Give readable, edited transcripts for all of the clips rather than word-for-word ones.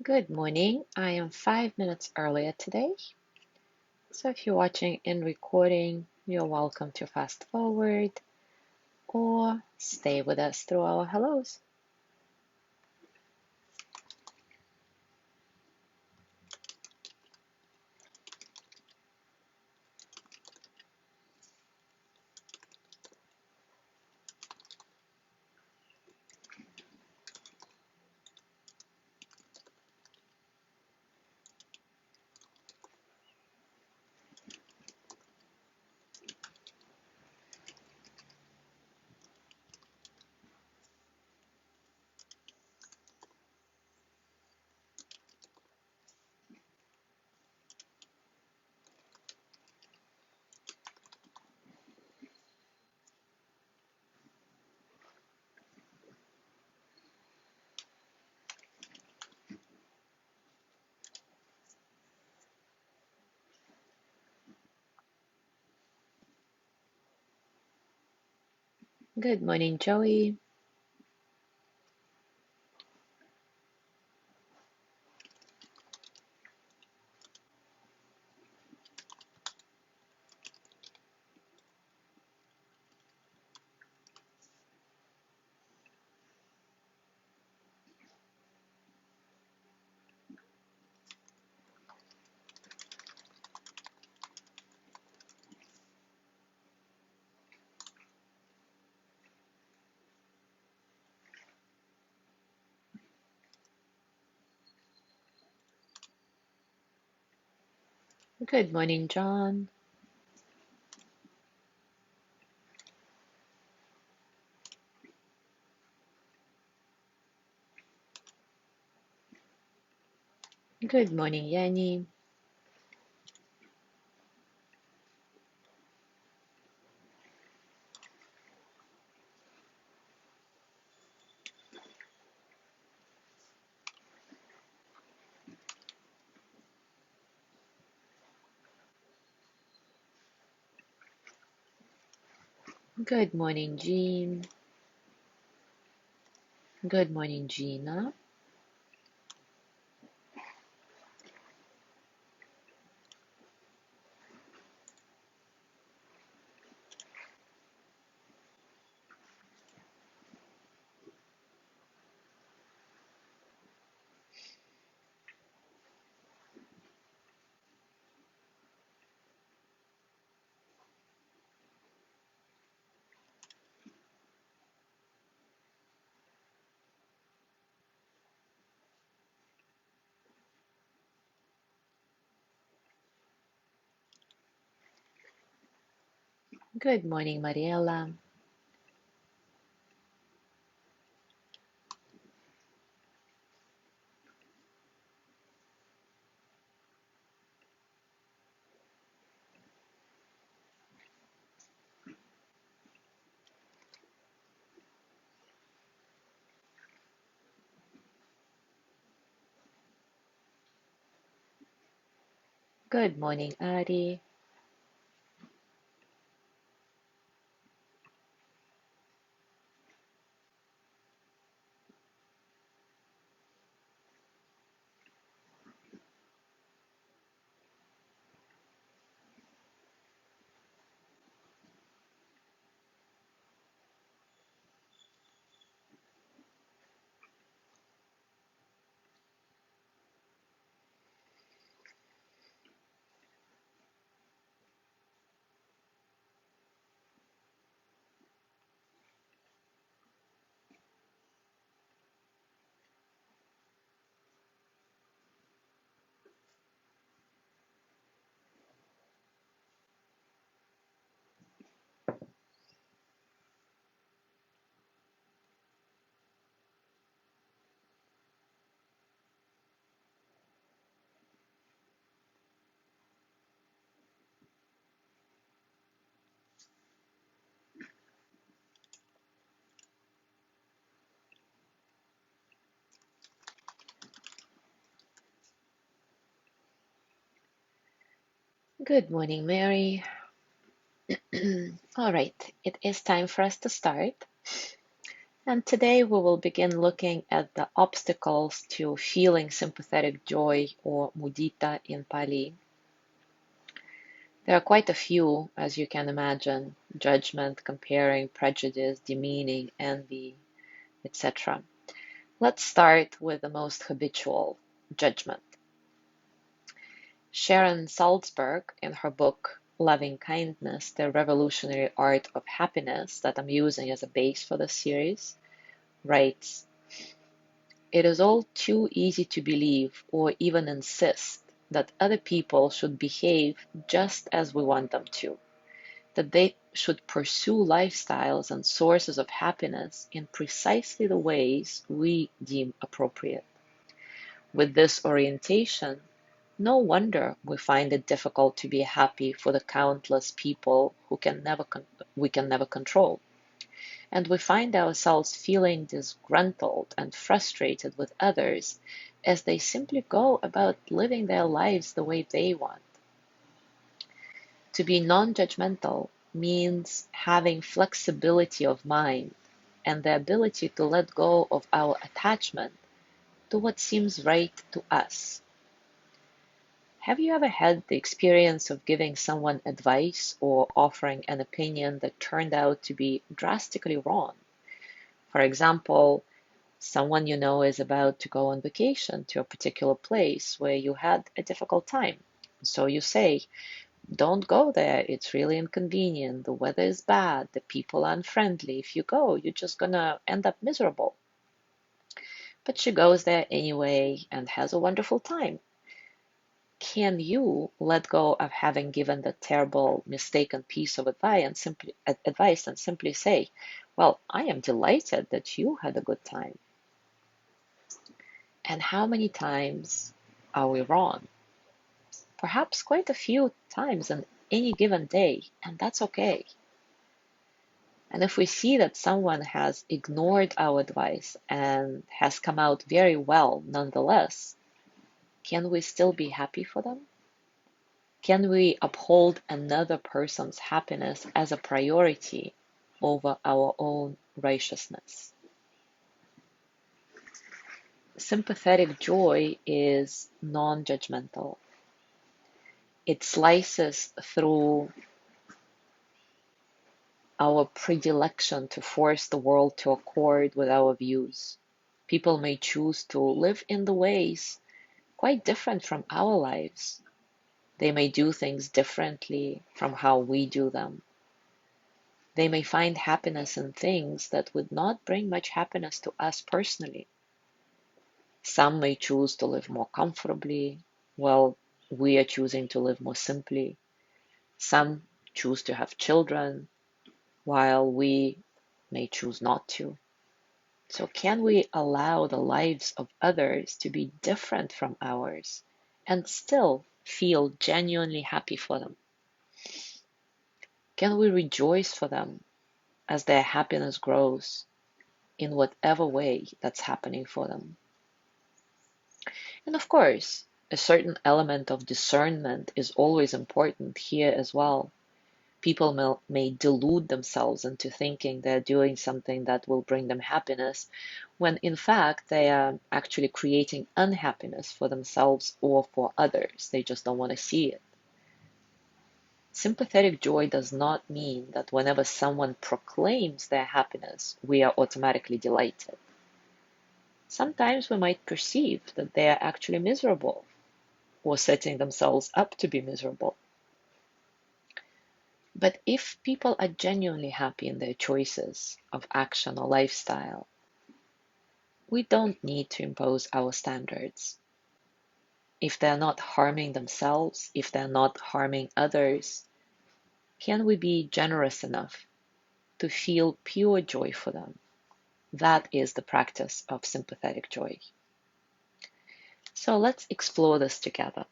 Good morning. I am 5 minutes earlier today. So if you're watching in recording, you're welcome to fast forward or stay with us through our hellos. Good morning, Joey. Good morning, John. Good morning, Yanni. Good morning, Jean. Good morning, Gina. Good morning, Mariela. Good morning, Ari. Good morning, Mary. All right, it is time for us to start. And today we will begin looking at the obstacles to feeling sympathetic joy, or mudita in Pali. There are quite a few, as you can imagine: judgment, comparing, prejudice, demeaning, envy, etc. Let's start with the most habitual: judgment. Sharon Salzberg, in her book "LovingKindness: The Revolutionary Art of Happiness," that I'm using as a base for this series, writes, "It is all too easy to believe or even insist that other people should behave just as we want them to, that they should pursue lifestyles and sources of happiness in precisely the ways we deem appropriate. With this orientation, no wonder we find it difficult to be happy for the countless people we can never control, and we find ourselves feeling disgruntled and frustrated with others as they simply go about living their lives the way they want. To be non-judgmental means having flexibility of mind and the ability to let go of our attachment to what seems right to us. Have you ever had the experience of giving someone advice or offering an opinion that turned out to be drastically wrong? For example, someone you know is about to go on vacation to a particular place where you had a difficult time. So you say, "Don't go there, it's really inconvenient, the weather is bad, the people are unfriendly. If you go, you're just gonna end up miserable." But she goes there anyway and has a wonderful time. Can you let go of having given the terrible, mistaken piece of advice and simply say, "Well, I am delighted that you had a good time"? And how many times are we wrong? Perhaps quite a few times on any given day, and that's okay. And if we see that someone has ignored our advice and has come out very well nonetheless, can we still be happy for them? Can we uphold another person's happiness as a priority over our own righteousness? Sympathetic joy is non-judgmental. It slices through our predilection to force the world to accord with our views. People may choose to live in the ways quite different from our lives. They may do things differently from how we do them. They may find happiness in things that would not bring much happiness to us personally. Some may choose to live more comfortably, while we are choosing to live more simply. Some choose to have children, while we may choose not to. So, can we allow the lives of others to be different from ours and still feel genuinely happy for them? Can we rejoice for them as their happiness grows in whatever way that's happening for them? And of course, a certain element of discernment is always important here as well. People may delude themselves into thinking they're doing something that will bring them happiness, when in fact they are actually creating unhappiness for themselves or for others. They just don't want to see it. Sympathetic joy does not mean that whenever someone proclaims their happiness, we are automatically delighted. Sometimes we might perceive that they are actually miserable or setting themselves up to be miserable. But if people are genuinely happy in their choices of action or lifestyle, we don't need to impose our standards. If they're not harming themselves, if they're not harming others, can we be generous enough to feel pure joy for them? That is the practice of sympathetic joy. So let's explore this together.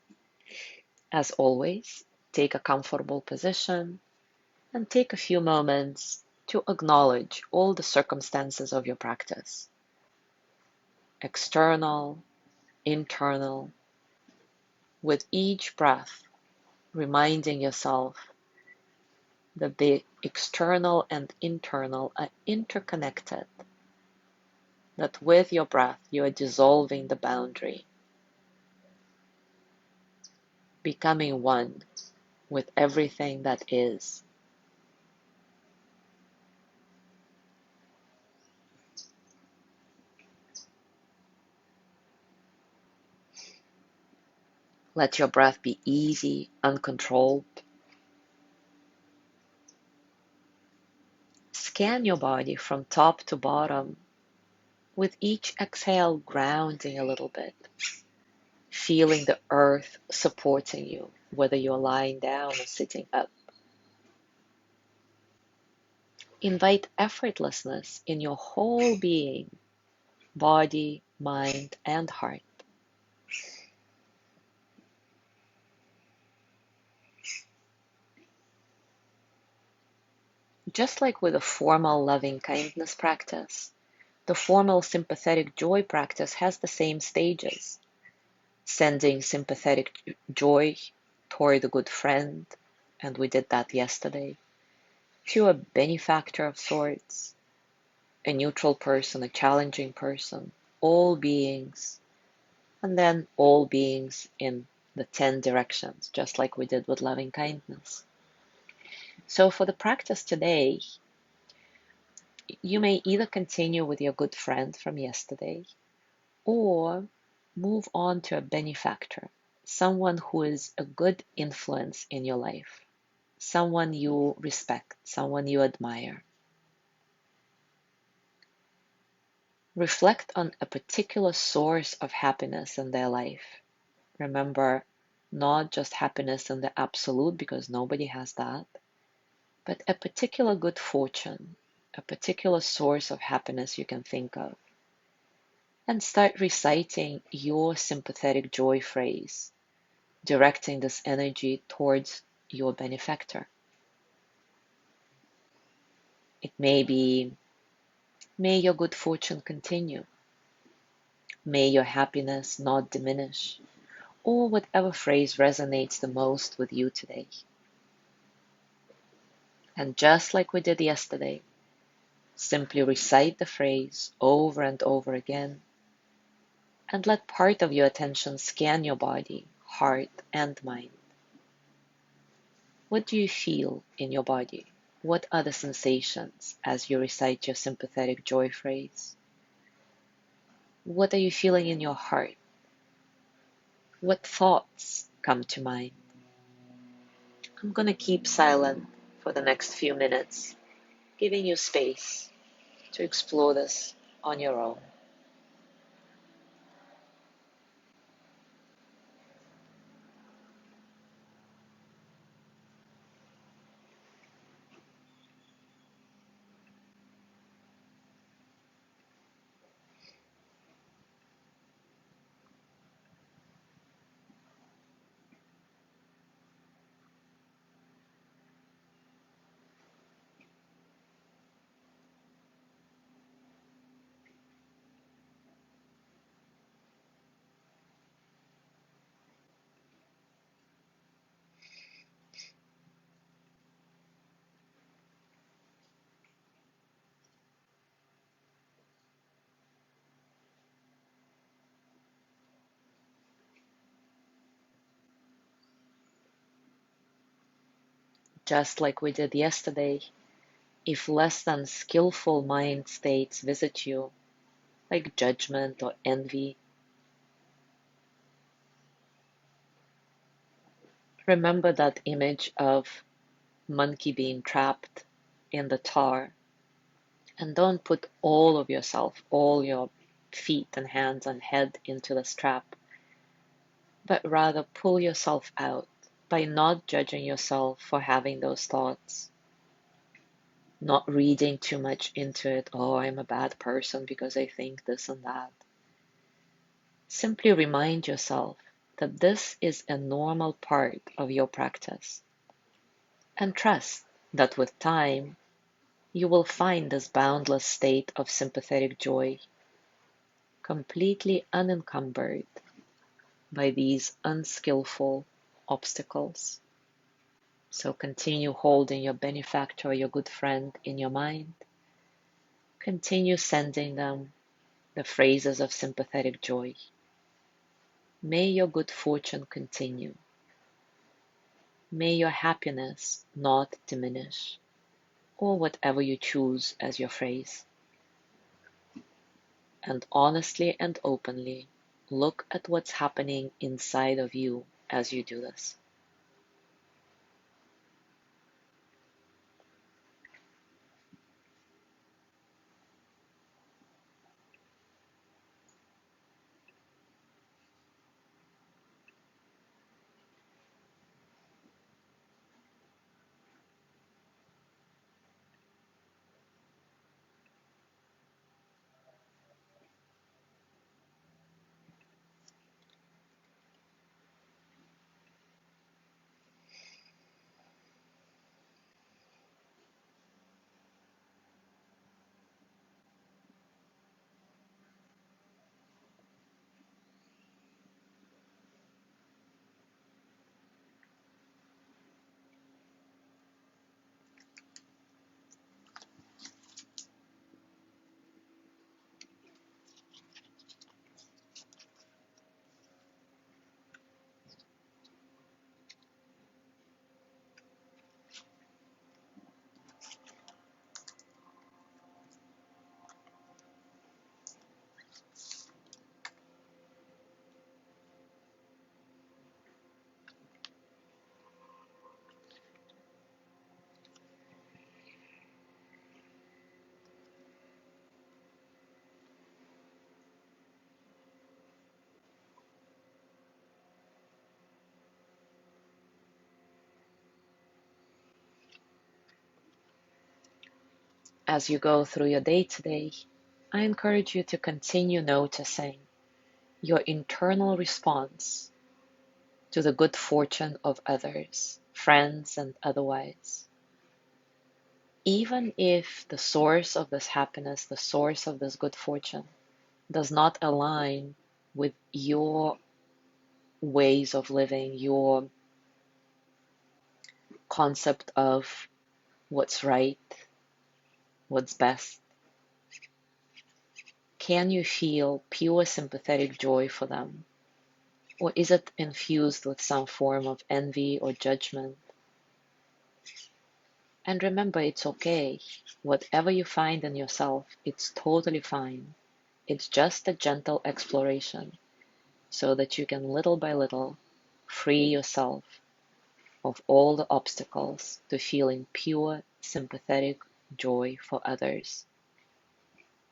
As always, take a comfortable position and take a few moments to acknowledge all the circumstances of your practice: external, internal. With each breath, reminding yourself that the external and internal are interconnected that with your breath you are dissolving the boundary, becoming one with everything that is. Let your breath be easy, uncontrolled. Scan your body from top to bottom, with each exhale grounding a little bit, feeling the earth supporting you, whether you're lying down or sitting up. Invite effortlessness in your whole being, body, mind, and heart. Just like with a formal loving kindness practice, the formal sympathetic joy practice has the same stages. Sending sympathetic joy toward a good friend, and we did that yesterday, to a benefactor of sorts, a neutral person, a challenging person, all beings, and then all beings in the 10 directions, just like we did with loving kindness. So for the practice today, you may either continue with your good friend from yesterday or move on to a benefactor, someone who is a good influence in your life, someone you respect, someone you admire. Reflect on a particular source of happiness in their life. Remember, not just happiness in the absolute, because nobody has that, but a particular good fortune, a particular source of happiness you can think of. And start reciting your sympathetic joy phrase, directing this energy towards your benefactor. It may be, may your good fortune continue. May your happiness not diminish, or whatever phrase resonates the most with you today. And just like we did yesterday, simply recite the phrase over and over again, and let part of your attention scan your body, heart, and mind. What do you feel in your body? What are the sensations as you recite your sympathetic joy phrase? What are you feeling in your heart? What thoughts come to mind? I'm going to keep silent for the next few minutes, giving you space to explore this on your own. Just like we did yesterday, if less than skillful mind states visit you, like judgment or envy, remember that image of monkey being trapped in the tar, and don't put all of yourself, all your feet and hands and head into this trap, but rather pull yourself out by not judging yourself for having those thoughts, not reading too much into it. Oh, I'm a bad person because I think this and that. Simply remind yourself that this is a normal part of your practice, and trust that with time you will find this boundless state of sympathetic joy, completely unencumbered by these unskillful obstacles. So continue holding your benefactor or your good friend in your mind. Continue sending them the phrases of sympathetic joy. May your good fortune continue. May your happiness not diminish, or whatever you choose as your phrase. And honestly and openly, look at what's happening inside of you as you do this. As you go through your day today, I encourage you to continue noticing your internal response to the good fortune of others, friends and otherwise. Even if the source of this happiness, the source of this good fortune, does not align with your ways of living, your concept of what's right, what's best, can you feel pure sympathetic joy for them? Or is it infused with some form of envy or judgment? And remember, it's okay. Whatever you find in yourself, it's totally fine. It's just a gentle exploration so that you can little by little free yourself of all the obstacles to feeling pure, sympathetic joy for others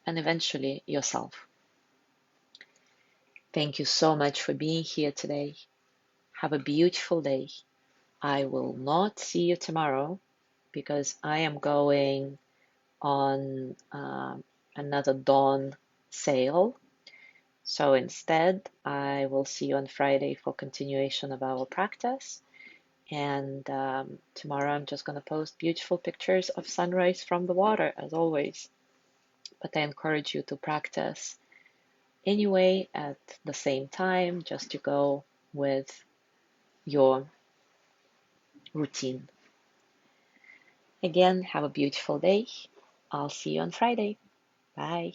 and eventually yourself. Thank you so much for being here today. Have a beautiful day. I will not see you tomorrow because I am going on another dawn sale. So instead, I will see you on Friday for continuation of our practice. And tomorrow I'm just going to post beautiful pictures of sunrise from the water, as always. But I encourage you to practice anyway at the same time, just to go with your routine. Again, have a beautiful day. I'll see you on Friday. Bye.